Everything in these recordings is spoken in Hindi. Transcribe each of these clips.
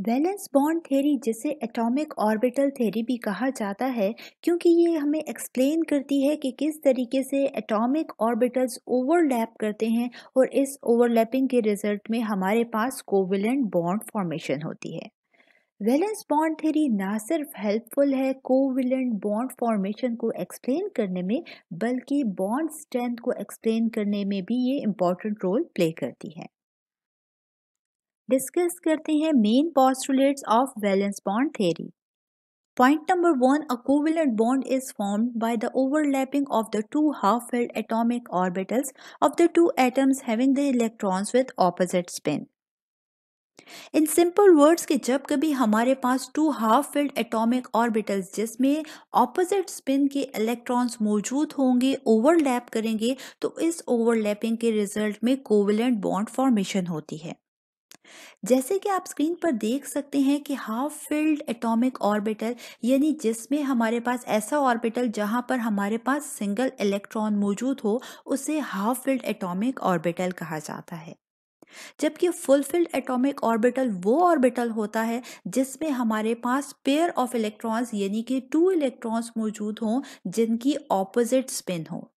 वैलेंस बॉन्ड थ्योरी, जिसे एटॉमिक ऑर्बिटल थ्योरी भी कहा जाता है, क्योंकि ये हमें एक्सप्लेन करती है कि किस तरीके से एटॉमिक ऑर्बिटल्स ओवरलैप करते हैं और इस ओवरलैपिंग के रिजल्ट में हमारे पास कोवेलेंट बॉन्ड फॉर्मेशन होती है। वैलेंस बॉन्ड थ्योरी ना सिर्फ हेल्पफुल है कोवेलेंट बॉन्ड फॉर्मेशन को एक्सप्लेन करने में, बल्कि बॉन्ड स्ट्रेंथ को एक्सप्लेन करने में भी ये इम्पोर्टेंट रोल प्ले करती है। डिस्कस करते हैं main postulates of valence bond theory. Point number 1, a covalent bond is formed by the overlapping of the two half-filled atomic orbitals of the two atoms having the electrons with opposite spin. In simple words कि जब कभी हमारे पास two half filled atomic orbitals जिसमें ऑपोजिट स्पिन के इलेक्ट्रॉन्स मौजूद होंगे ओवरलैप करेंगे, तो इस ओवरलैपिंग के रिजल्ट में कोवेलेंट बॉन्ड फॉर्मेशन होती है। जैसे कि आप स्क्रीन पर देख सकते हैं कि हाफ फिल्ड एटॉमिक ऑर्बिटल यानी जिसमें हमारे पास ऐसा ऑर्बिटल जहां पर हमारे पास सिंगल इलेक्ट्रॉन मौजूद हो, उसे हाफ फिल्ड एटॉमिक ऑर्बिटल कहा जाता है। जबकि फुल फिल्ड एटॉमिक ऑर्बिटल वो ऑर्बिटल होता है जिसमें हमारे पास पेयर ऑफ इलेक्ट्रॉन्स यानी कि टू इलेक्ट्रॉन्स मौजूद हों जिनकी ऑपोजिट स्पिन हो।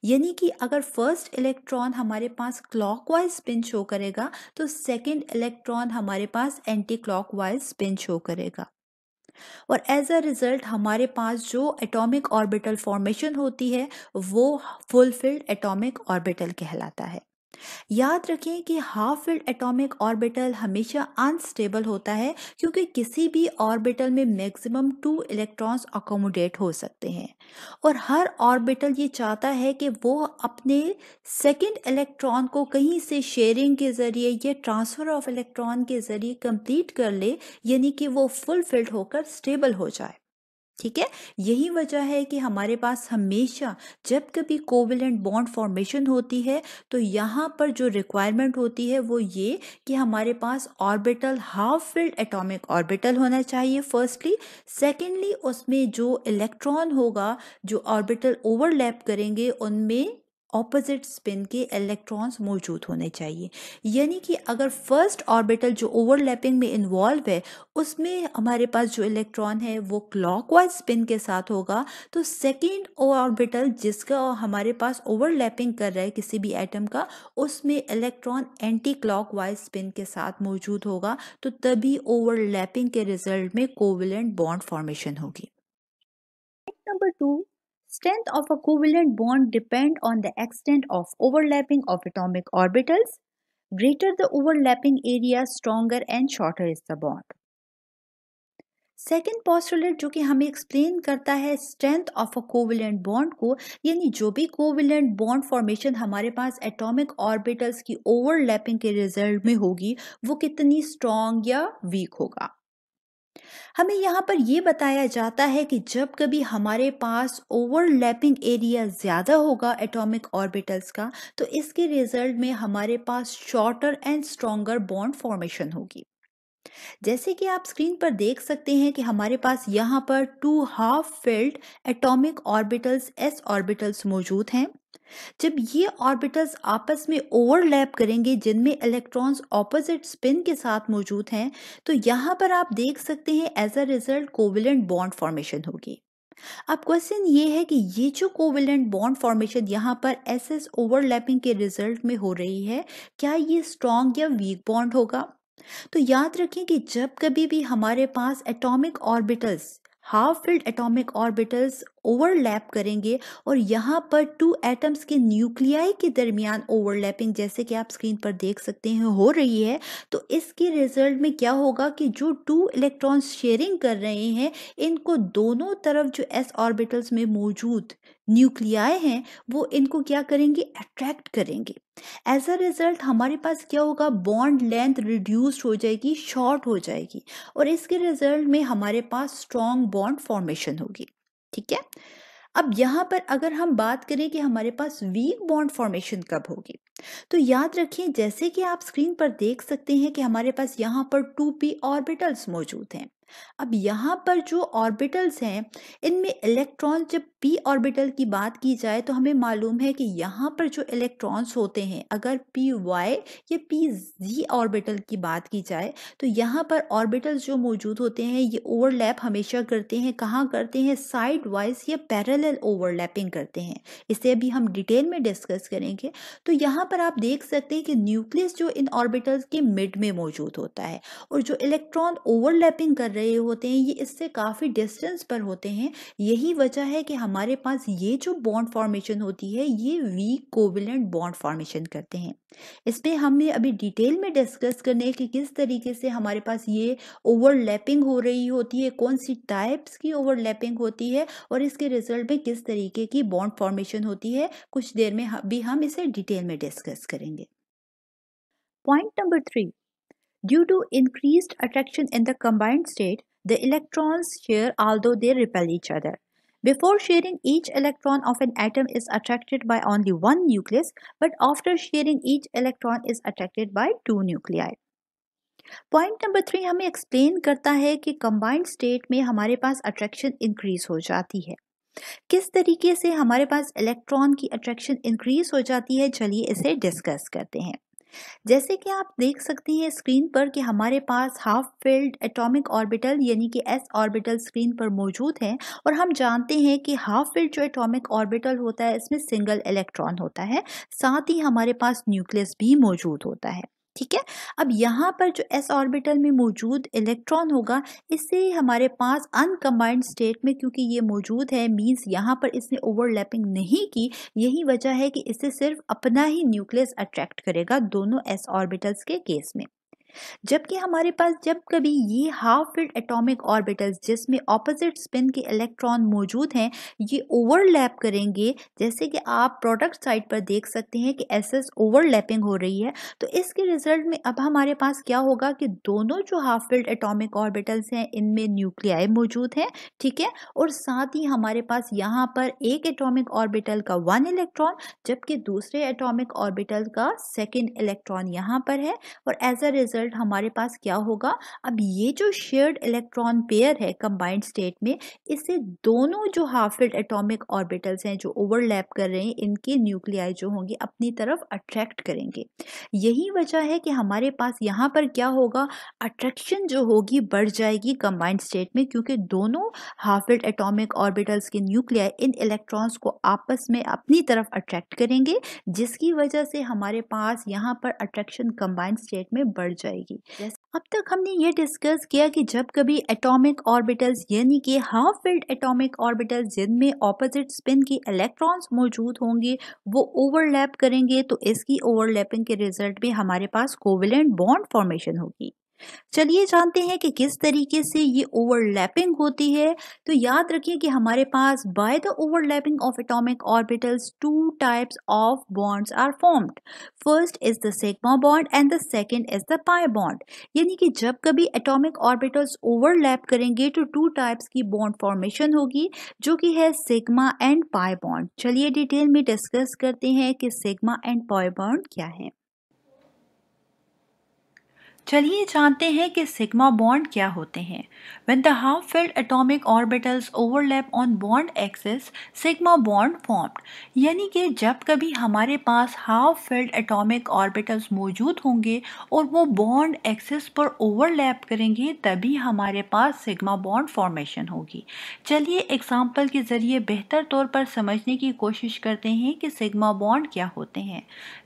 यानी कि अगर फर्स्ट इलेक्ट्रॉन हमारे पास क्लॉकवाइज स्पिन शो करेगा, तो सेकंड इलेक्ट्रॉन हमारे पास एंटी क्लॉकवाइज स्पिन शो करेगा। और एज अ रिजल्ट हमारे पास जो एटॉमिक ऑर्बिटल फॉर्मेशन होती है वो फुलफिल्ड एटॉमिक ऑर्बिटल कहलाता है। याद रखें कि हाफ फिल्ड एटॉमिक ऑर्बिटल हमेशा अनस्टेबल होता है, क्योंकि किसी भी ऑर्बिटल में मैक्सिमम 2 इलेक्ट्रॉन्स अकोमोडेट हो सकते हैं और हर ऑर्बिटल ये चाहता है कि वो अपने सेकंड इलेक्ट्रॉन को कहीं से शेयरिंग के जरिए या ट्रांसफर ऑफ इलेक्ट्रॉन के जरिए कंप्लीट कर ले, यानी कि वो फुल फिल्ड होकर स्टेबल हो जाए। ठीक है, यही वजह है कि हमारे पास हमेशा जब कभी कोवेलेंट बॉन्ड फॉर्मेशन होती है, तो यहाँ पर जो रिक्वायरमेंट होती है वो ये कि हमारे पास orbital half filled atomic orbital होना चाहिए फर्स्टली। सेकेंडली उसमें जो इलेक्ट्रॉन होगा जो ऑर्बिटल ओवरलैप करेंगे उनमें ऑपोजिट स्पिन के इलेक्ट्रॉन्स मौजूद होने चाहिए। यानी कि अगर फर्स्ट ऑर्बिटल जो ओवरलैपिंग में इन्वॉल्व है उसमें हमारे पास जो इलेक्ट्रॉन है वो क्लॉकवाइज स्पिन के साथ होगा, तो सेकेंड ऑर्बिटल जिसका हमारे पास ओवरलैपिंग कर रहा है किसी भी एटम का, उसमें इलेक्ट्रॉन एंटी क्लॉकवाइज स्पिन के साथ मौजूद होगा, तो तभी ओवरलैपिंग के रिजल्ट में कोवेलेंट बॉन्ड फॉर्मेशन होगी। Number 2, strength of a covalent bond depend on the extent of overlapping of atomic orbitals. Greater the overlapping area, stronger and shorter is the bond. Second postulate जो कि हमें एक्सप्लेन करता है strength of a covalent bond को, यानी जो भी कोवेलेंट बॉन्ड फॉर्मेशन हमारे पास एटॉमिक ऑर्बिटल्स की ओवरलैपिंग के रिजल्ट में होगी वो कितनी स्ट्रॉन्ग या वीक होगा। हमें यहाँ पर ये बताया जाता है कि जब कभी हमारे पास ओवरलैपिंग एरिया ज़्यादा होगा एटॉमिक ऑर्बिटल्स का, तो इसके रिजल्ट में हमारे पास shorter and stronger bond formation होगी। जैसे कि आप स्क्रीन पर देख सकते हैं कि हमारे पास यहाँ पर two half filled atomic orbitals s orbitals मौजूद हैं। जब ये ऑर्बिटल्स आपस में ओवरलैप करेंगे जिनमें इलेक्ट्रॉन्स ऑपोजिट स्पिन के साथ मौजूद हैं, तो यहाँ पर आप देख सकते हैं as a result covalent bond formation होगी। अब क्वेश्चन ये है कि ये जो कोवेलेंट बॉन्ड फॉर्मेशन यहाँ पर एस एस ओवरलैपिंग के रिजल्ट में हो रही है, क्या ये स्ट्रॉन्ग या वीक बॉन्ड होगा? तो याद रखें कि जब कभी भी हमारे पास atomic orbitals half filled atomic orbitals overlap करेंगे और यहाँ पर टू एटम्स के न्यूक्लियाई के दरमियान ओवरलैपिंग जैसे कि आप स्क्रीन पर देख सकते हैं हो रही है, तो इसके रिजल्ट में क्या होगा कि जो टू इलेक्ट्रॉन्स शेयरिंग कर रहे हैं इनको दोनों तरफ जो एस ऑर्बिटल्स में मौजूद न्यूक्लियाई हैं वो इनको क्या करेंगे, अट्रैक्ट करेंगे। एज अ रिजल्ट हमारे पास क्या होगा, बॉन्ड लेंथ रिड्यूस्ड हो जाएगी, शॉर्ट हो जाएगी और इसके रिजल्ट में हमारे पास स्ट्रॉन्ग बॉन्ड फॉर्मेशन होगी। ठीक है, अब यहाँ पर अगर हम बात करें कि हमारे पास वीक बॉन्ड फॉर्मेशन कब होगी, तो याद रखिए जैसे कि आप स्क्रीन पर देख सकते हैं कि हमारे पास यहाँ पर 2p ऑर्बिटल्स मौजूद हैं। अब यहाँ पर जो ऑर्बिटल्स हैं, इनमें इलेक्ट्रॉन, जब पी ऑर्बिटल की बात की जाए तो हमें मालूम है कि यहाँ पर जो इलेक्ट्रॉन्स होते हैं, अगर पी वाई या पी जी ऑर्बिटल की बात की जाए तो यहाँ पर ऑर्बिटल्स जो मौजूद होते हैं ये ओवरलैप हमेशा करते हैं। कहाँ करते हैं? साइड वाइज या पैरेलल ओवरलैपिंग करते हैं। इसे अभी हम डिटेल में डिस्कस करेंगे। तो यहाँ पर आप देख सकते हैं कि न्यूक्लियस जो इन ऑर्बिटल्स के मिड में मौजूद होता है, और जो इलेक्ट्रॉन ओवरलैपिंग कर रहे होते हैं ये इससे काफ़ी डिस्टेंस पर होते हैं। यही वजह है कि हमारे पास ये जो बॉन्ड फॉर्मेशन होती है ये वीक कोवेलेंट बॉन्ड फॉर्मेशन करते हैं। इसमें हमने अभी डिटेल में डिस्कस करने कि किस तरीके से हमारे पास ये ओवरलैपिंग हो रही होती है, कौन सी टाइप्स की ओवरलैपिंग होती है, और इसके रिजल्ट में किस तरीके की बॉन्ड फॉर्मेशन होती है। कुछ देर में भी हम इसे डिटेल में डिस्कस करेंगे। Point number 3, due to increased attraction in the combined state, the electrons share although they repel each other. Before sharing, each electron of an atom is attracted by only one nucleus, but after sharing, each electron is attracted by two nuclei. Point number 3 हमें एक्सप्लेन करता है कि कंबाइंड स्टेट में हमारे पास अट्रैक्शन इंक्रीज हो जाती है। किस तरीके से हमारे पास इलेक्ट्रॉन की अट्रैक्शन इंक्रीज हो जाती है, चलिए इसे डिस्कस करते हैं। जैसे कि आप देख सकते हैं स्क्रीन पर कि हमारे पास हाफ फिल्ड एटॉमिक ऑर्बिटल यानी कि एस ऑर्बिटल स्क्रीन पर मौजूद है, और हम जानते हैं कि हाफ फिल्ड जो एटॉमिक ऑर्बिटल होता है इसमें सिंगल इलेक्ट्रॉन होता है, साथ ही हमारे पास न्यूक्लियस भी मौजूद होता है। ठीक है। अब यहाँ पर जो एस ऑर्बिटल में मौजूद इलेक्ट्रॉन होगा, इससे हमारे पास अनकम्बाइंड स्टेट में क्योंकि ये मौजूद है, मींस यहाँ पर इसने ओवरलैपिंग नहीं की। यही वजह है कि इससे सिर्फ अपना ही न्यूक्लियस अट्रैक्ट करेगा दोनों एस ऑर्बिटल्स के केस में। जबकि हमारे पास जब कभी ये हाफ फिल्ड एटॉमिक ऑर्बिटल्स जिसमें ऑपोजिट स्पिन के इलेक्ट्रॉन मौजूद हैं, ये ओवरलैप करेंगे, जैसे कि आप प्रोडक्ट साइड पर देख सकते हैं कि एसएस ओवरलैपिंग हो रही है, तो इसके रिजल्ट में अब हमारे पास क्या होगा कि दोनों जो हाफ फिल्ड एटॉमिक ऑर्बिटल्स हैं इनमें न्यूक्लियाई मौजूद हैं। ठीक है। और साथ ही हमारे पास यहाँ पर एक एटॉमिक ऑर्बिटल का 1 इलेक्ट्रॉन, जबकि दूसरे एटॉमिक ऑर्बिटल का 2nd इलेक्ट्रॉन यहाँ पर है, और एज अ रिजल्ट हमारे पास क्या होगा, अब ये जो शेयर्ड इलेक्ट्रॉन पेयर है कंबाइंड स्टेट में, इससे दोनों जो हाफ फिल्ड एटॉमिक ऑर्बिटल्स हैं जो ओवरलैप कर रहे हैं, इनके न्यूक्लियाई जो होंगे अपनी तरफ अट्रैक्ट करेंगे। यही वजह है कि हमारे पास यहाँ पर क्या होगा, अट्रैक्शन जो होगी बढ़ जाएगी कंबाइंड स्टेट में, क्योंकि दोनों हाफ फिल्ड एटॉमिक ऑर्बिटल्स के न्यूक्लियाई इन इलेक्ट्रॉन्स को आपस में अपनी तरफ अट्रैक्ट करेंगे, जिसकी वजह से हमारे पास यहाँ पर अट्रैक्शन कंबाइंड स्टेट में बढ़ जाएगी। अब तक हमने ये डिस्कस किया कि जब कभी एटॉमिक ऑर्बिटल्स यानी कि हाफ फिल्ड एटॉमिक ऑर्बिटल्स जिनमें ऑपोजिट स्पिन के इलेक्ट्रॉन्स मौजूद होंगे वो ओवरलैप करेंगे, तो इसकी ओवरलैपिंग के रिजल्ट में हमारे पास कोवेलेंट बॉन्ड फॉर्मेशन होगी। चलिए जानते हैं कि किस तरीके से ये ओवरलैपिंग होती है। तो याद रखिए कि हमारे पास by the overlapping of atomic orbitals 2 types of bonds are formed. First is the sigma bond and the second is the pi bond. यानी कि जब कभी एटॉमिक ऑर्बिटल्स ओवरलैप करेंगे तो 2 टाइप्स की बॉन्ड फॉर्मेशन होगी, जो कि है सिग्मा एंड पाई बॉन्ड। चलिए डिटेल में डिस्कस करते हैं कि सिग्मा एंड पाई बॉन्ड क्या है। चलिए जानते हैं कि सिग्मा बॉन्ड क्या होते हैं। When the half-filled atomic orbitals overlap on bond axis, sigma bond formed। यानी कि जब कभी हमारे पास half-filled atomic orbitals मौजूद होंगे और वो बॉन्ड एक्सिस पर ओवरलैप करेंगे, तभी हमारे पास सिग्मा बॉन्ड फॉर्मेशन होगी। चलिए एग्जाम्पल के ज़रिए बेहतर तौर पर समझने की कोशिश करते हैं कि सिग्मा बॉन्ड क्या होते हैं।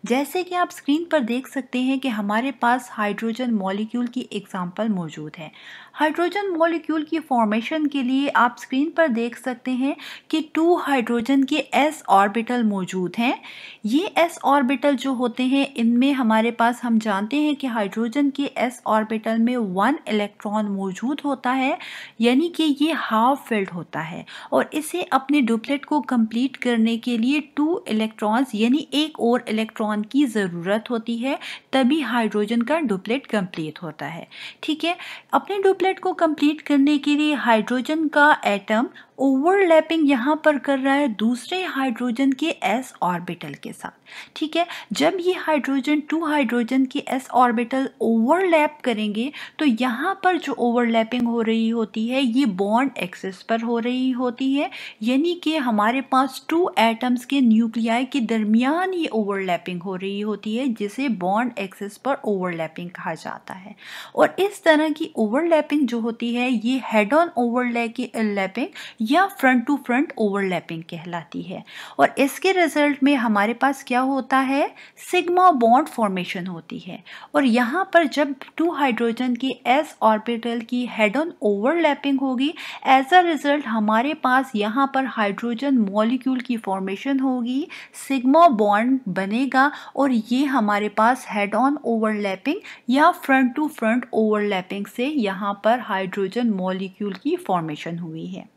जैसे कि आप स्क्रीन पर देख सकते हैं कि हमारे पास हाइड्रोजन मॉलिक्यूल की एग्जाम्पल मौजूद है। हाइड्रोजन मॉलिक्यूल की फॉर्मेशन के लिए आप स्क्रीन पर देख सकते हैं कि 2 हाइड्रोजन के s ऑर्बिटल मौजूद हैं। ये s ऑर्बिटल जो होते हैं इनमें हमारे पास हम जानते हैं कि हाइड्रोजन के s ऑर्बिटल में 1 इलेक्ट्रॉन मौजूद होता है, यानी कि ये हाफ फिल्ड होता है, और इसे अपने डुप्लेट को कंप्लीट करने के लिए 2 इलेक्ट्रॉन्स यानी एक और इलेक्ट्रॉन की ज़रूरत होती है, तभी हाइड्रोजन का डुप्लेट कंप्लीट होता है। ठीक है। अपने डुप्लेट को कंप्लीट करने के लिए हाइड्रोजन का एटम ओवरलैपिंग यहाँ पर कर रहा है दूसरे हाइड्रोजन के s ऑर्बिटल के साथ। ठीक है, जब ये हाइड्रोजन 2 हाइड्रोजन के s ऑर्बिटल ओवरलैप करेंगे तो यहाँ पर जो ओवरलैपिंग हो रही होती है ये बॉन्ड एक्सिस पर हो रही होती है, यानी कि हमारे पास 2 एटम्स के न्यूक्लियाई के दरमियान ये ओवरलैपिंग हो रही होती है, जिसे बॉन्ड एक्सिस पर ओवरलैपिंग कहा जाता है। और इस तरह की ओवरलैपिंग जो होती है ये हेड ऑन ओवरलैपिंग या फ्रंट टू फ्रंट ओवरलैपिंग कहलाती है। और इसके रिजल्ट में हमारे पास क्या होता है, सिग्मा बॉन्ड फॉर्मेशन होती है। और यहाँ पर जब 2 हाइड्रोजन की s ऑर्बिटल की हेड ऑन ओवरलैपिंग होगी, एज अ रिजल्ट हमारे पास यहाँ पर हाइड्रोजन मॉलिक्यूल की फॉर्मेशन होगी, सिग्मा बॉन्ड बनेगा और ये हमारे पास हेड ऑन ओवरलैपिंग या फ्रंट टू फ्रंट ओवरलैपिंग से यहाँ पर हाइड्रोजन मॉलिक्यूल की फॉर्मेशन हुई है।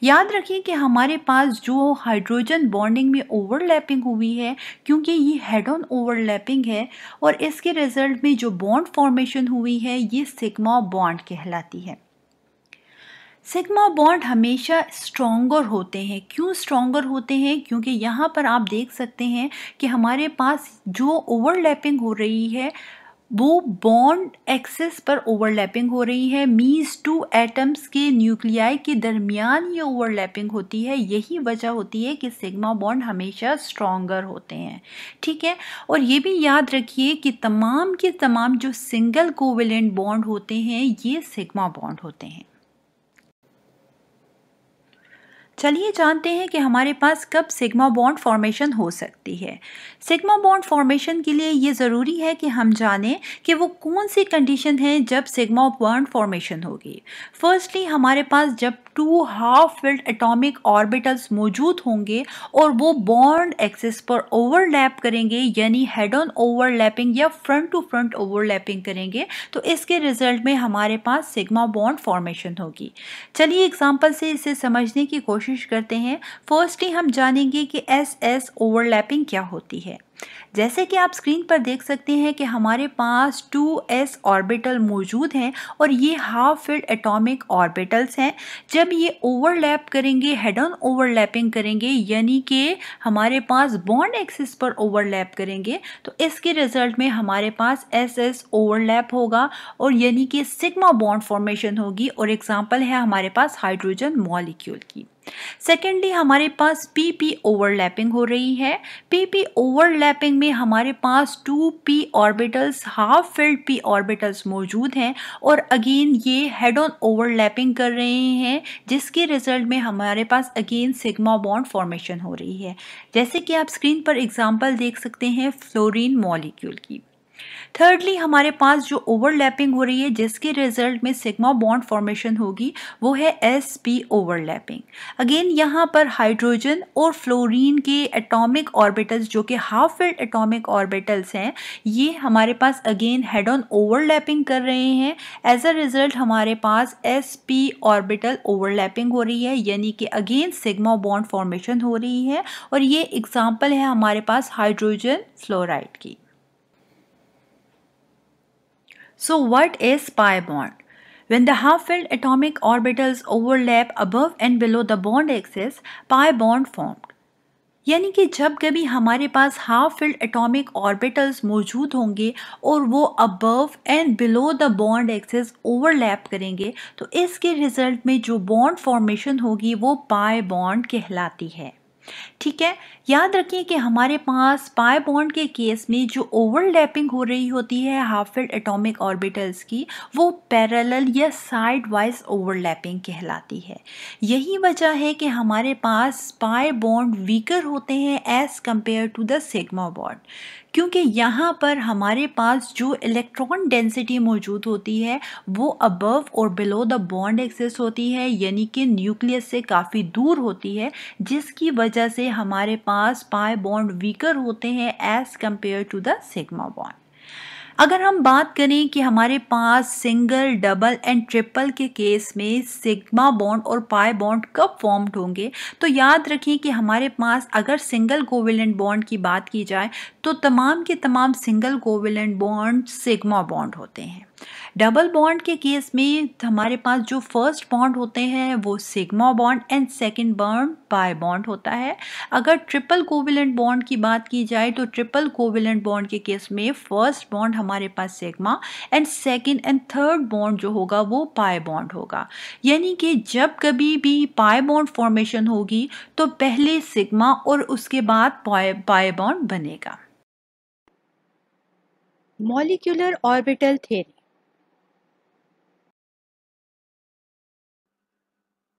याद रखिए कि हमारे पास जो हाइड्रोजन बॉन्डिंग में ओवरलैपिंग हुई है, क्योंकि ये हेड ऑन ओवरलैपिंग है और इसके रिजल्ट में जो बॉन्ड फॉर्मेशन हुई है ये सिग्मा बॉन्ड कहलाती है। सिग्मा बॉन्ड हमेशा स्ट्रॉन्गर होते हैं। क्यों स्ट्रॉन्गर होते हैं? क्योंकि यहाँ पर आप देख सकते हैं कि हमारे पास जो ओवरलैपिंग हो रही है वो बॉन्ड एक्सिस पर ओवरलैपिंग हो रही है, मीन्स 2 एटम्स के न्यूक्लियाई के दरमियान ये ओवरलैपिंग होती है। यही वजह होती है कि सिग्मा बॉन्ड हमेशा स्ट्रॉन्गर होते हैं। ठीक है, और ये भी याद रखिए कि तमाम के तमाम जो सिंगल कोवेलेंट बॉन्ड होते हैं ये सिग्मा बॉन्ड होते हैं। चलिए जानते हैं कि हमारे पास कब सिग्मा बॉन्ड फॉर्मेशन हो सकती है। सिग्मा बॉन्ड फॉर्मेशन के लिए ये ज़रूरी है कि हम जानें कि वो कौन सी कंडीशन है जब सिग्मा बॉन्ड फॉर्मेशन होगी। फर्स्टली हमारे पास जब 2 हाफ फिल्ड एटॉमिक ऑर्बिटल्स मौजूद होंगे और वो बॉन्ड एक्सिस पर ओवरलैप करेंगे, यानी हेड ऑन ओवरलैपिंग या फ्रंट टू फ्रंट ओवरलैपिंग करेंगे, तो इसके रिजल्ट में हमारे पास सिग्मा बॉन्ड फॉर्मेशन होगी। चलिए एग्जांपल से इसे समझने की कोशिश करते हैं। फर्स्टली हम जानेंगे कि एस ओवरलैपिंग क्या होती है। जैसे कि आप स्क्रीन पर देख सकते हैं कि हमारे पास 2s ऑर्बिटल मौजूद हैं और ये हाफ फिल्ड एटॉमिक ऑर्बिटल्स हैं। जब ये ओवरलैप करेंगे, हेड ऑन ओवरलैपिंग करेंगे, यानी कि हमारे पास बॉन्ड एक्सिस पर ओवरलैप करेंगे, तो इसके रिजल्ट में हमारे पास एस ओवरलैप होगा और यानी कि सिग्मा बॉन्ड फॉर्मेशन होगी। और एग्जांपल है हमारे पास हाइड्रोजन मॉलिक्यूल की। सेकेंडली हमारे पास पी ओवरलैपिंग हो रही है। पी ओवरलैपिंग में हमारे पास 2p orbitals, half field p orbitals मौजूद हैं और अगेन ये हेड ऑन ओवरलैपिंग कर रहे हैं, जिसके रिजल्ट में हमारे पास अगेन सिग्मा बॉन्ड फॉर्मेशन हो रही है। जैसे कि आप स्क्रीन पर एग्जांपल देख सकते हैं फ्लोरीन मॉलिक्यूल की। थर्डली हमारे पास जो ओवरलैपिंग हो रही है जिसके रिजल्ट में सिग्मा बॉन्ड फॉर्मेशन होगी वो है sp ओवरलैपिंग। अगेन यहाँ पर हाइड्रोजन और फ्लोरीन के एटॉमिक ऑर्बिटल्स जो कि हाफ फिल्ड एटॉमिक ऑर्बिटल्स हैं, ये हमारे पास अगेन हेड ऑन ओवरलैपिंग कर रहे हैं। एज अ रिजल्ट हमारे पास sp ऑर्बिटल ओवरलैपिंग हो रही है, यानी कि अगेन सिग्मा बॉन्ड फॉर्मेशन हो रही है। और ये एग्जाम्पल है हमारे पास हाइड्रोजन फ्लोराइड की। So what is pi bond? When the half-filled atomic orbitals overlap above and below the bond axis, pi bond formed. यानी कि जब कभी हमारे पास हाफ फिल्ड एटॉमिक ऑर्बिटल्स मौजूद होंगे और वो above and below the bond axis overlap करेंगे, तो इसके रिजल्ट में जो बॉन्ड फॉर्मेशन होगी वो पाई बॉन्ड कहलाती है। ठीक है, याद रखिए कि हमारे पास पाई बॉन्ड के केस में जो ओवरलैपिंग हो रही होती है हाफ फिल्ड एटॉमिक ऑर्बिटल्स की, वो पैरेलल या साइड वाइज ओवरलैपिंग कहलाती है। यही वजह है कि हमारे पास पाई बॉन्ड वीकर होते हैं as compared to the sigma bond, क्योंकि यहाँ पर हमारे पास जो इलेक्ट्रॉन डेंसिटी मौजूद होती है वो अबव और बिलो द बॉन्ड एक्सिस होती है, यानी कि न्यूक्लियस से काफ़ी दूर होती है, जिसकी वजह से हमारे पास पाई बॉन्ड वीकर होते हैं as compared to the sigma bond. अगर हम बात करें कि हमारे पास सिंगल, डबल एंड ट्रिपल के केस में सिग्मा बॉन्ड और पाई बॉन्ड कब फॉर्म्ड होंगे, तो याद रखें कि हमारे पास अगर सिंगल कोवेलेंट बॉन्ड की बात की जाए तो तमाम के तमाम single covalent bond sigma bond होते हैं। डबल बॉन्ड के केस में हमारे पास जो फर्स्ट बॉन्ड होते हैं वो sigma bond and second bond pi bond होता है। अगर ट्रिपल कोवेलेंट बॉन्ड की बात की जाए तो ट्रिपल कोवेलेंट बॉन्ड के केस में फर्स्ट बॉन्ड हमारे पास sigma and second and third bond जो होगा वो पाई बॉन्ड होगा। यानी कि जब कभी भी पाई बॉन्ड फॉर्मेशन होगी तो पहले सिग्मा और उसके बाद पाई बॉन्ड बनेगा। Molecular orbital theory.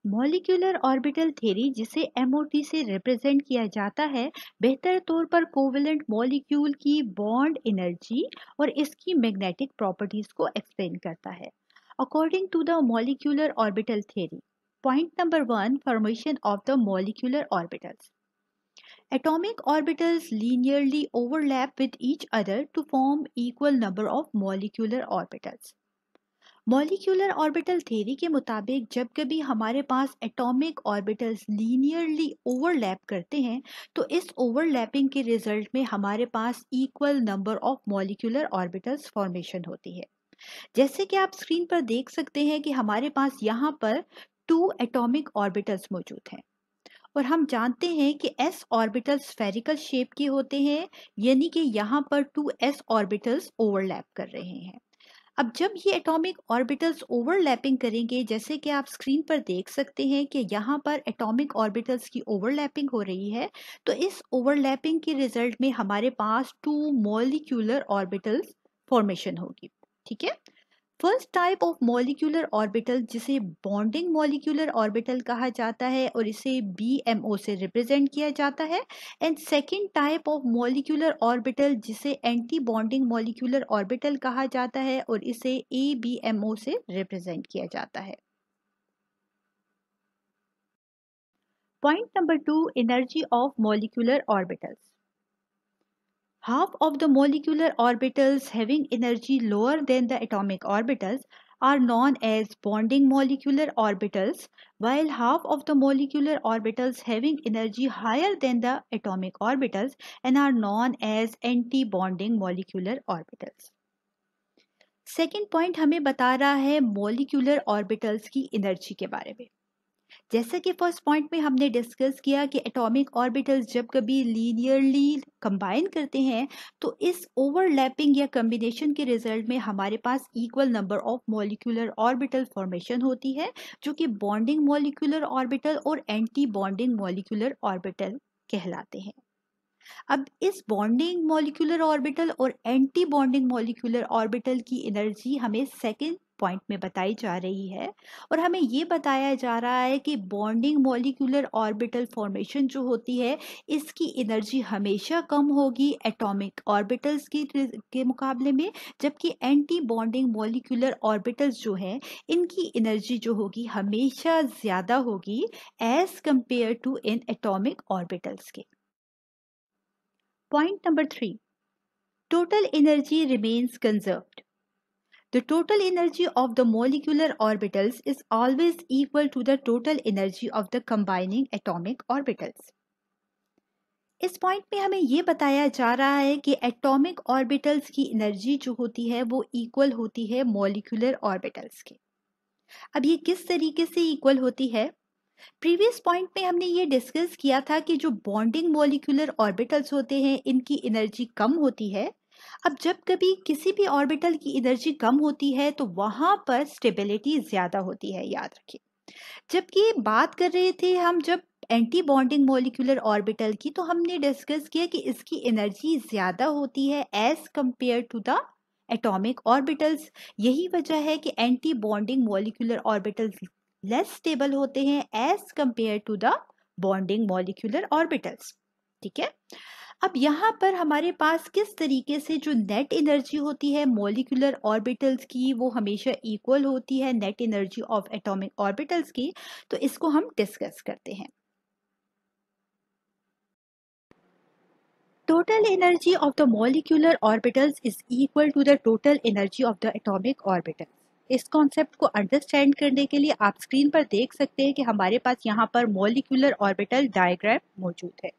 Molecular orbital theory, जिसे MOT से रिप्रेजेंट किया जाता है, बेहतर तौर पर कोवेलेंट मॉलिक्यूल की बॉन्ड एनर्जी और इसकी मैग्नेटिक प्रॉपर्टीज को एक्सप्लेन करता है। According to the molecular orbital theory, point number 1, formation of the molecular orbitals. Atomic orbitals linearly overlap with each other to form equal number of molecular orbitals. Molecular orbital theory के मुताबिक जब कभी हमारे पास एटॉमिक ऑर्बिटल्स लीनियरली ओवरलैप करते हैं तो इस ओवरलैपिंग के रिजल्ट में हमारे पास equal number of molecular orbitals formation होती है। जैसे कि आप स्क्रीन पर देख सकते हैं कि हमारे पास यहाँ पर 2 एटॉमिक ऑर्बिटल्स मौजूद हैं और हम जानते हैं कि s ऑर्बिटल्स स्फेरिकल शेप के होते हैं, यानी कि यहाँ पर 2s ऑर्बिटल्स ओवरलैप कर रहे हैं। अब जब ये एटॉमिक ऑर्बिटल्स ओवरलैपिंग करेंगे, जैसे कि आप स्क्रीन पर देख सकते हैं कि यहाँ पर एटॉमिक ऑर्बिटल्स की ओवरलैपिंग हो रही है, तो इस ओवरलैपिंग के रिजल्ट में हमारे पास 2 मॉलिक्यूलर ऑर्बिटल्स फॉर्मेशन होगी। ठीक है। First type of molecular orbital, जिसे बॉन्डिंग मॉलिक्यूलर ऑर्बिटल कहा जाता है और इसे BMO से रिप्रेजेंट किया जाता है, and second type of molecular orbital जिसे एंटी बॉन्डिंग मॉलिक्यूलर ऑर्बिटल कहा जाता है और इसे ABMO से रिप्रेजेंट किया जाता है। Point number 2, energy of molecular orbitals. Half of the molecular orbitals having energy lower than the atomic orbitals are known as bonding molecular orbitals, while half of the molecular orbitals having energy higher than the atomic orbitals and are known as anti-bonding molecular orbitals. Second point हमें बता रहा है मॉलिक्यूलर ऑर्बिटल्स की एनर्जी के बारे में। जैसा कि फर्स्ट पॉइंट में हमने डिस्कस किया कि एटॉमिक ऑर्बिटल्स जब कभी लीनियरली कंबाइन करते हैं तो इस ओवरलैपिंग या कॉम्बिनेशन के रिजल्ट में हमारे पास equal number of molecular orbital formation होती है, जो कि बॉन्डिंग मॉलिक्यूलर ऑर्बिटल और एंटी बॉन्डिंग मॉलिक्यूलर ऑर्बिटल कहलाते हैं। अब इस बॉन्डिंग मॉलिक्यूलर ऑर्बिटल और एंटी बॉन्डिंग मॉलिक्यूलर ऑर्बिटल की एनर्जी हमें सेकेंड पॉइंट में बताई जा रही है और हमें ये बताया जा रहा है कि बॉन्डिंग मॉलिक्यूलर ऑर्बिटल फॉर्मेशन जो होती है इसकी एनर्जी हमेशा कम होगी एटॉमिक ऑर्बिटल्स के मुकाबले में, जबकि एंटी बॉन्डिंग मॉलिक्यूलर ऑर्बिटल्स जो हैं इनकी एनर्जी जो होगी हमेशा ज़्यादा होगी as compared to in atomic orbitals के। Point number 3, total energy remains conserved. The total energy of the molecular orbitals is always equal to the total energy of the combining atomic orbitals. इस पॉइंट में हमें ये बताया जा रहा है कि एटॉमिक ऑर्बिटल्स की एनर्जी जो होती है वो इक्वल होती है मॉलिक्यूलर ऑर्बिटल्स के। अब ये किस तरीके से इक्वल होती है? प्रीवियस पॉइंट में हमने ये डिस्कस किया था कि जो बॉन्डिंग मॉलिक्यूलर ऑर्बिटल्स होते हैं इनकी एनर्जी कम होती है। अब जब कभी किसी भी ऑर्बिटल की एनर्जी कम होती है तो वहां पर स्टेबिलिटी ज़्यादा होती है, याद रखिए। जबकि बात कर रहे थे हम जब एंटी बॉन्डिंग मॉलिक्यूलर ऑर्बिटल की, तो हमने डिस्कस किया कि इसकी एनर्जी ज़्यादा होती है as compared to the atomic orbitals. यही वजह है कि anti bonding molecular orbitals less stable होते हैं as compared to the bonding molecular orbitals. ठीक है। अब यहाँ पर हमारे पास किस तरीके से जो नेट एनर्जी होती है मॉलिक्यूलर ऑर्बिटल्स की वो हमेशा इक्वल होती है net energy of atomic orbitals की, तो इसको हम डिस्कस करते हैं। Total energy of the molecular orbitals is equal to the total energy of the atomic orbitals. इस कॉन्सेप्ट को अंडरस्टैंड करने के लिए आप स्क्रीन पर देख सकते हैं कि हमारे पास यहाँ पर मॉलिक्यूलर ऑर्बिटल डायग्राम मौजूद है।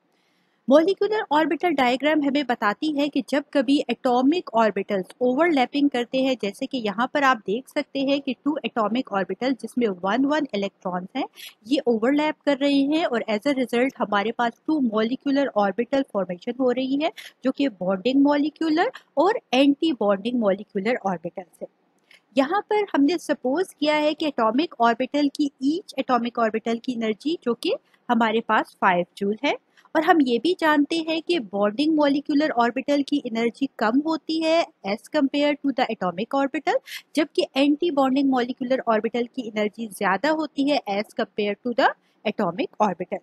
मॉलिक्यूलर ऑर्बिटल डायग्राम हमें बताती है कि जब कभी एटॉमिक ऑर्बिटल्स ओवरलैपिंग करते हैं, जैसे कि यहाँ पर आप देख सकते हैं कि टू एटॉमिक ऑर्बिटल जिसमें वन वन इलेक्ट्रॉन्स हैं, ये ओवरलैप कर रहे हैं और एज अ रिजल्ट हमारे पास टू मॉलिक्यूलर ऑर्बिटल फॉर्मेशन हो रही है, जो कि बॉन्डिंग मॉलिक्यूलर और एंटी बॉन्डिंग मॉलिक्यूलर ऑर्बिटल्स है। यहाँ पर हमने सपोज किया है कि एटॉमिक ऑर्बिटल की ईच एटॉमिक ऑर्बिटल की एनर्जी जो कि हमारे पास 5 जूल है, और हम ये भी जानते हैं कि बॉन्डिंग मॉलिक्यूलर ऑर्बिटल की एनर्जी कम होती है as compared to the atomic orbital, जबकि एंटी बॉन्डिंग मॉलिक्यूलर ऑर्बिटल की एनर्जी ज्यादा होती है as compared to the atomic orbital.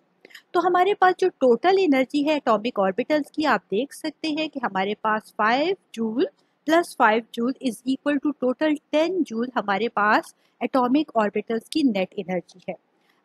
तो हमारे पास जो टोटल एनर्जी है एटॉमिक ऑर्बिटल्स की, आप देख सकते हैं कि हमारे पास 5 joule plus 5 joule is equal to total 10 joule हमारे पास एटॉमिक ऑर्बिटल्स की नेट एनर्जी है।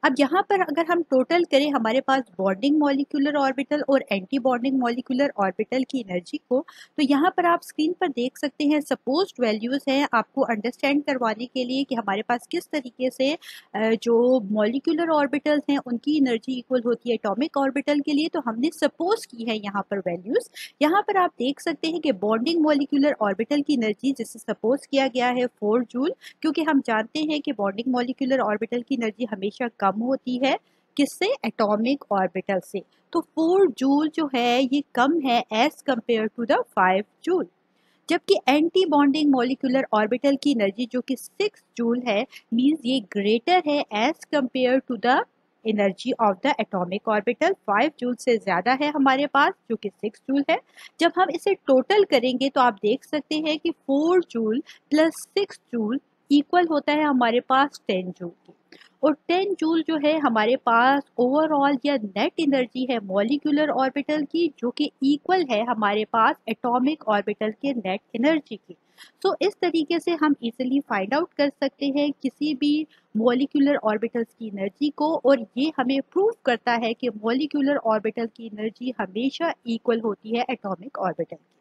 अब यहाँ पर अगर हम टोटल करें हमारे पास बॉन्डिंग मॉलिक्यूलर ऑर्बिटल और एंटी बॉन्डिंग मॉलिक्यूलर ऑर्बिटल की एनर्जी को, तो यहाँ पर आप स्क्रीन पर देख सकते हैं सपोज्ड वैल्यूज हैं आपको अंडरस्टैंड करवाने के लिए कि हमारे पास किस तरीके से जो मॉलिक्यूलर ऑर्बिटल्स हैं उनकी एनर्जी इक्वल होती है एटॉमिक ऑर्बिटल के लिए। तो हमने सपोज की है यहाँ पर वैल्यूज। यहाँ पर आप देख सकते हैं कि बॉन्डिंग मॉलिक्यूलर ऑर्बिटल की एनर्जी जिसे सपोज किया गया है 4 जूल, क्योंकि हम जानते हैं कि बॉन्डिंग मॉलिक्यूलर ऑर्बिटल की एनर्जी हमेशा कम होती है किससे, एटॉमिक ऑर्बिटल से। तो 4 जूल जो है ये कम है as compared to the 5 joule, जबकि एंटी बॉन्डिंग मॉलिक्यूलर ऑर्बिटल की एनर्जी जो कि 6 जूल है, मींस ये ग्रेटर है as compared to the energy of the atomic orbital. 5 joule से ज्यादा है हमारे पास जो कि 6 जूल है। जब हम इसे टोटल करेंगे तो आप देख सकते हैं कि 4 जूल प्लस 6 जूल इक्वल होता है हमारे पास 10 जूल की, और 10 जूल जो है हमारे पास ओवरऑल या नेट एनर्जी है मॉलिक्यूलर ऑर्बिटल की, जो कि इक्वल है हमारे पास एटॉमिक ऑर्बिटल के नेट एनर्जी की। तो इस तरीके से हम इजीली फाइंड आउट कर सकते हैं किसी भी मॉलिक्यूलर ऑर्बिटल्स की एनर्जी को, और ये हमें प्रूव करता है कि मॉलिक्यूलर ऑर्बिटल की एनर्जी हमेशा इक्वल होती है एटॉमिक ऑर्बिटल की।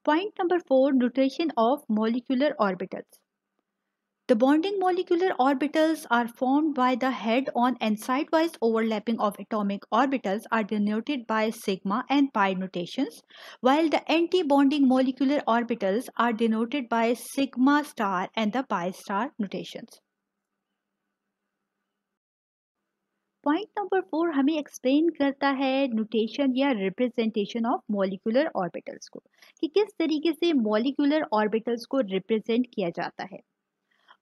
Point number 4, notation of molecular orbitals. The bonding molecular orbitals are formed by the head-on and side-wise overlapping of atomic orbitals are denoted by sigma and pi notations, while the anti-bonding molecular orbitals are denoted by sigma star and the pi star notations. Point number 4 हमें एक्सप्लेन करता है नोटेशन या रिप्रेजेंटेशन ऑफ मॉलिक्यूलर ऑर्बिटल्स को, कि किस तरीके से मॉलिक्यूलर ऑर्बिटल्स को रिप्रेजेंट किया जाता है।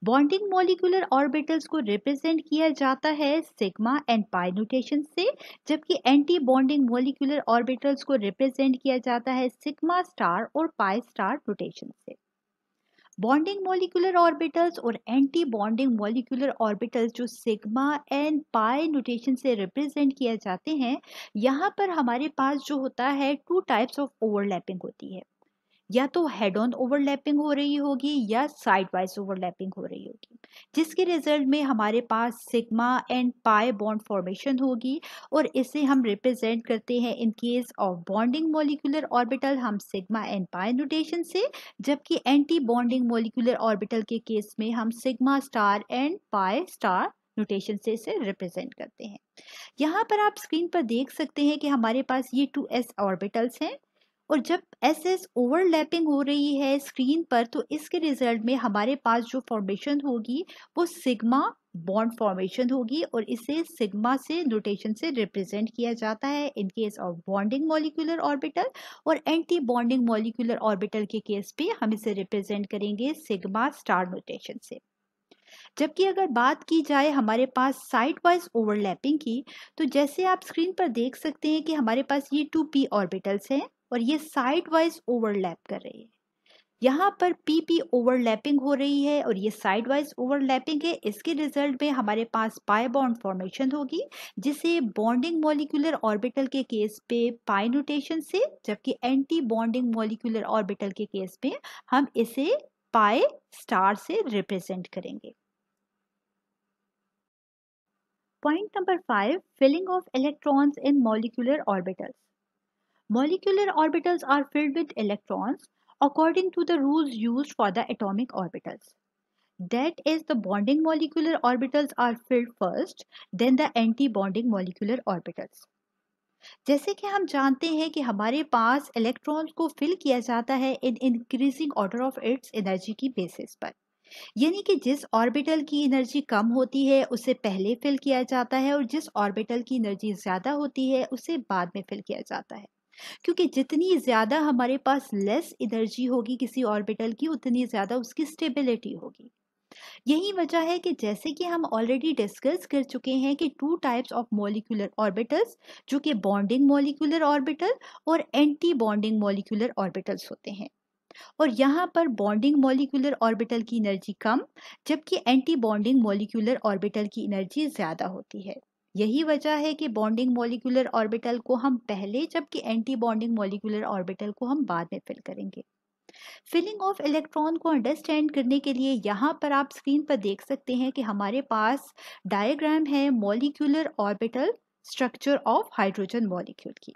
बॉन्डिंग मॉलिक्यूलर ऑर्बिटल्स को रिप्रेजेंट किया जाता है सिग्मा एंड पाई नोटेशन से, जबकि एंटी बॉन्डिंग मॉलिक्यूलर ऑर्बिटल्स को रिप्रेजेंट किया जाता है सिग्मा स्टार और पाई स्टार नोटेशन से। बॉन्डिंग मॉलिक्यूलर ऑर्बिटल्स और एंटी बॉन्डिंग मॉलिक्यूलर ऑर्बिटल्स जो सिग्मा एंड पाई नोटेशन से रिप्रेजेंट किए जाते हैं, यहाँ पर हमारे पास जो होता है टू टाइप्स ऑफ ओवरलैपिंग होती है, या तो हेड ऑन ओवरलैपिंग हो रही होगी या साइड वाइज ओवरलैपिंग हो रही होगी, जिसके रिजल्ट में हमारे पास sigma and pi bond formation होगी, और इसे हम रिप्रेजेंट करते हैं in case of bonding molecular orbital हम सिग्मा एंड पाई नोटेशन से, जबकि एंटी बॉन्डिंग मॉलिक्यूलर ऑर्बिटल के केस में हम sigma star and pi star notation से इसे रिप्रेजेंट करते हैं। यहाँ पर आप स्क्रीन पर देख सकते हैं कि हमारे पास ये 2s ऑर्बिटल्स हैं, और जब एस एस ओवरलैपिंग हो रही है स्क्रीन पर, तो इसके रिजल्ट में हमारे पास जो फॉर्मेशन होगी वो सिग्मा बॉन्ड फॉर्मेशन होगी, और इसे सिग्मा से नोटेशन से रिप्रेजेंट किया जाता है इन case of bonding molecular orbital, और एंटी बॉन्डिंग मॉलिक्यूलर ऑर्बिटल के केस पे हम इसे रिप्रेजेंट करेंगे सिग्मा स्टार नोटेशन से। जबकि अगर बात की जाए हमारे पास साइड वाइज ओवरलैपिंग की, तो जैसे आप स्क्रीन पर देख सकते हैं कि हमारे पास ये 2p ऑर्बिटल्स हैं और ये साइड वाइज ओवरलैप कर रहे हैं। यहाँ पर pp ओवरलैपिंग हो रही है और ये साइड वाइज ओवरलैपिंग है। इसके रिजल्ट में हमारे पास पाई बॉन्ड फॉर्मेशन होगी, जिसे बॉन्डिंग मॉलिक्यूलर ऑर्बिटल के केस पे पाई नोटेशन से, जबकि एंटी बॉन्डिंग मॉलिक्यूलर ऑर्बिटल के केस में हम इसे पाई स्टार से रिप्रेजेंट करेंगे। Point number 5, filling of electrons in molecular orbitals. Molecular orbitals are filled with electrons according to the rules used for the atomic orbitals. That is, the bonding molecular orbitals are filled first, then the anti-bonding molecular orbitals. जैसे कि हम जानते हैं कि हमारे पास इलेक्ट्रॉन्स को फिल किया जाता है in increasing order of its energy की बेसिस पर, यानी कि जिस ऑर्बिटल की एनर्जी कम होती है उसे पहले फिल किया जाता है और जिस ऑर्बिटल की एनर्जी ज़्यादा होती है उसे बाद में फिल किया जाता है। क्योंकि जितनी ज़्यादा हमारे पास लेस एनर्जी होगी किसी ऑर्बिटल की, उतनी ज़्यादा उसकी स्टेबिलिटी होगी। यही वजह है कि जैसे कि हम ऑलरेडी डिस्कस कर चुके हैं कि two types of molecular orbitals, जो कि बॉन्डिंग मॉलिक्यूलर ऑर्बिटल और एंटी बॉन्डिंग मॉलिक्यूलर ऑर्बिटल्स होते हैं। और यहाँ पर बॉन्डिंग मॉलिक्यूलर ऑर्बिटल की एनर्जी कम, जबकि एंटी बॉन्डिंग मॉलिक्यूलर ऑर्बिटल की एनर्जी ज़्यादा होती है। यही वजह है कि बॉन्डिंग मॉलिक्यूलर ऑर्बिटल को हम पहले, जबकि एंटी बॉन्डिंग मॉलिक्यूलर ऑर्बिटल को हम बाद में फिल करेंगे। फिलिंग ऑफ इलेक्ट्रॉन को अंडरस्टैंड करने के लिए यहाँ पर आप स्क्रीन पर देख सकते हैं कि हमारे पास डायग्राम है molecular orbital structure of hydrogen molecule की।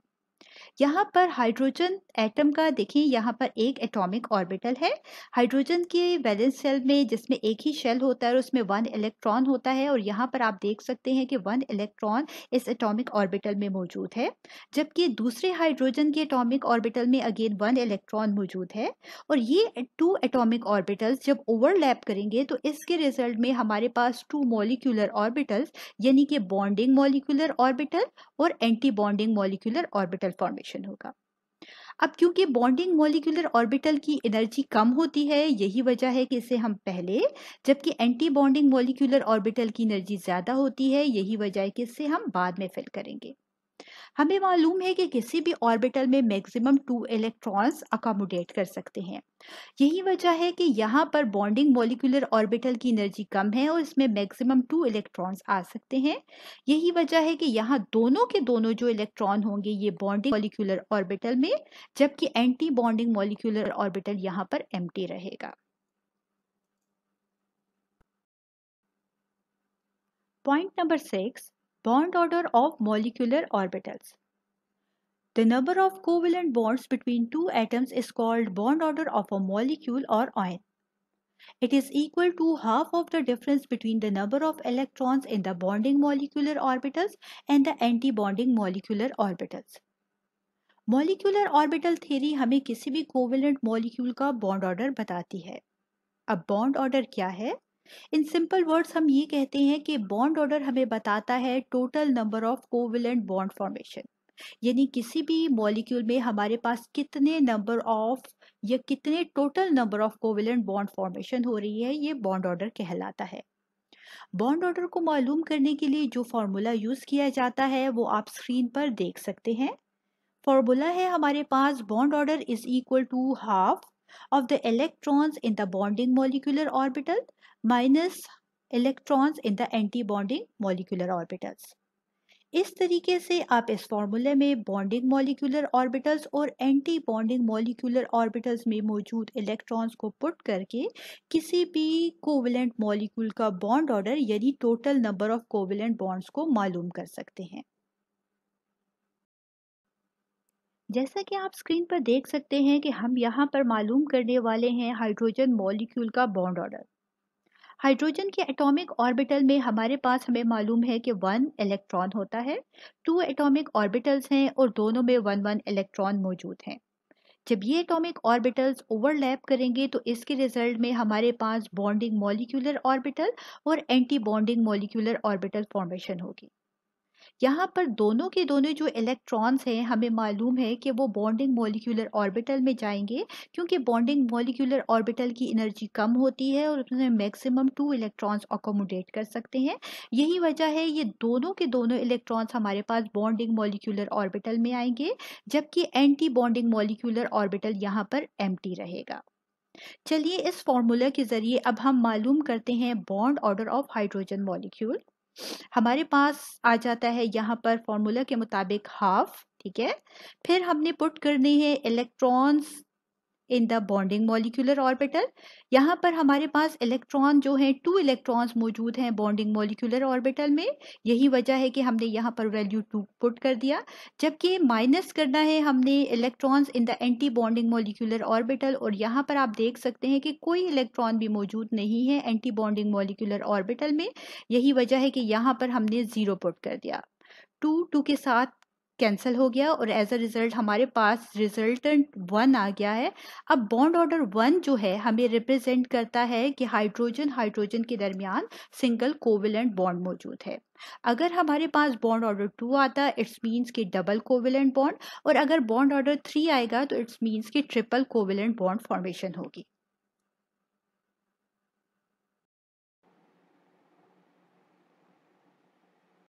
यहाँ पर हाइड्रोजन एटम का देखिए, यहाँ पर एक एटॉमिक ऑर्बिटल है। हाइड्रोजन के वैलेंस शेल में, जिसमें एक ही शेल होता है और उसमें 1 इलेक्ट्रॉन होता है, और यहाँ पर आप देख सकते हैं कि 1 इलेक्ट्रॉन इस एटॉमिक ऑर्बिटल में मौजूद है, जबकि दूसरे हाइड्रोजन के एटॉमिक ऑर्बिटल में अगेन 1 इलेक्ट्रॉन मौजूद है। और ये 2 एटॉमिक ऑर्बिटल्स जब ओवरलैप करेंगे तो इसके रिजल्ट में हमारे पास 2 मॉलिक्यूलर ऑर्बिटल्स, यानी कि बॉन्डिंग मॉलिक्यूलर ऑर्बिटल और anti bonding molecular orbital formation होगा। अब क्योंकि बॉन्डिंग मॉलिक्यूलर ऑर्बिटल की एनर्जी कम होती है, यही वजह है कि इसे हम पहले, जबकि एंटी बॉन्डिंग मॉलिक्यूलर ऑर्बिटल की एनर्जी ज़्यादा होती है, यही वजह है कि इसे हम बाद में फिल करेंगे। हमें मालूम है कि किसी भी ऑर्बिटल में मैक्सिमम 2 इलेक्ट्रॉन्स अकोमोडेट कर सकते हैं। यही वजह है कि यहाँ पर बॉन्डिंग मॉलिक्यूलर ऑर्बिटल की एनर्जी कम है और इसमें मैक्सिमम 2 इलेक्ट्रॉन्स आ सकते हैं। यही वजह है कि यहाँ दोनों के दोनों जो इलेक्ट्रॉन होंगे ये बॉन्डिंग मॉलिक्यूलर ऑर्बिटल में, जबकि एंटी बॉन्डिंग मॉलिक्यूलर ऑर्बिटल यहाँ पर एम्प्टी रहेगा। Point number 6, bond order of molecular orbitals. The number of covalent bonds between two atoms is called bond order of a molecule or ion. It is equal to half of the difference between the number of electrons in the bonding molecular orbitals and the anti-bonding molecular orbitals. Molecular orbital theory हमें किसी भी कोवेलेंट मॉलिक्यूल का बॉन्ड ऑर्डर बताती है। अब बॉन्ड ऑर्डर क्या है? इन सिंपल वर्ड्स हम ये कहते हैं कि बॉन्ड ऑर्डर हमें बताता है total number of covalent bond formation, यानी किसी भी मॉलिक्यूल में हमारे पास कितने नंबर ऑफ या कितने total number of covalent bond formation हो रही है, ये बॉन्ड ऑर्डर कहलाता है। बॉन्ड ऑर्डर को मालूम करने के लिए जो फॉर्मूला यूज किया जाता है वो आप स्क्रीन पर देख सकते हैं। फॉर्मूला है हमारे पास bond order is equal to half of the electrons in the bonding molecular orbital minus electrons in the anti bonding molecular orbitals. इस तरीके से आप इस फॉर्मूले में बॉन्डिंग मॉलिक्यूलर ऑर्बिटल्स और एंटी बॉन्डिंग मॉलिक्यूलर ऑर्बिटल्स में मौजूद इलेक्ट्रॉन्स को पुट करके किसी भी कोवेलेंट मॉलिक्यूल का बॉन्ड ऑर्डर यानी total number of covalent bonds को मालूम कर सकते हैं। जैसा कि आप स्क्रीन पर देख सकते हैं कि हम यहाँ पर मालूम करने वाले हैं हाइड्रोजन मॉलिक्यूल का बॉन्ड ऑर्डर। हाइड्रोजन के एटॉमिक ऑर्बिटल में हमारे पास हमें मालूम है कि 1 इलेक्ट्रॉन होता है, 2 एटॉमिक ऑर्बिटल्स हैं और दोनों में 1 इलेक्ट्रॉन मौजूद हैं। जब ये एटॉमिक ऑर्बिटल्स ओवरलैप करेंगे तो इसके रिजल्ट में हमारे पास बॉन्डिंग मॉलिक्यूलर ऑर्बिटल और anti bonding molecular orbital formation होगी। यहाँ पर दोनों के दोनों जो इलेक्ट्रॉन्स हैं हमें मालूम है कि वो बॉन्डिंग मॉलिक्यूलर ऑर्बिटल में जाएंगे, क्योंकि बॉन्डिंग मॉलिक्यूलर ऑर्बिटल की एनर्जी कम होती है और उसमें मैक्सिमम 2 इलेक्ट्रॉन्स अकोमोडेट कर सकते हैं। यही वजह है ये दोनों के दोनों इलेक्ट्रॉन्स हमारे पास बॉन्डिंग मॉलिक्यूलर ऑर्बिटल में आएंगे, जबकि एंटी बॉन्डिंग मॉलिक्यूलर ऑर्बिटल यहाँ पर एम्प्टी रहेगा। चलिए इस फॉर्मूला के जरिए अब हम मालूम करते हैं bond order of hydrogen molecule. हमारे पास आ जाता है यहाँ पर फॉर्मूला के मुताबिक हाफ, ठीक है। फिर हमने पुट करने हैं electrons in the bonding molecular orbital. यहाँ पर हमारे पास इलेक्ट्रॉन जो हैं 2 इलेक्ट्रॉन्स मौजूद हैं बॉन्डिंग मॉलिक्यूलर ऑर्बिटल में। यही वजह है कि हमने यहाँ पर वैल्यू 2 पुट कर दिया, जबकि माइनस करना है हमने electrons in the anti bonding molecular orbital, और यहाँ पर आप देख सकते हैं कि कोई इलेक्ट्रॉन भी मौजूद नहीं है एंटी बॉन्डिंग मॉलिक्यूलर ऑर्बिटल में। यही वजह है कि यहाँ पर हमने 0 पुट कर दिया। 2 के साथ कैंसिल हो गया और एज अ रिजल्ट हमारे पास रिजल्टेंट 1 आ गया है। अब बॉन्ड ऑर्डर 1 जो है हमें रिप्रेजेंट करता है कि हाइड्रोजन हाइड्रोजन के दरमियान सिंगल कोवेलेंट बॉन्ड मौजूद है। अगर हमारे पास बॉन्ड ऑर्डर 2 आता इट्स मीन्स कि डबल कोवेलेंट बॉन्ड, और अगर बॉन्ड ऑर्डर 3 आएगा तो इट्स मीन्स कि ट्रिपल कोवेलेंट बॉन्ड फॉर्मेशन होगी।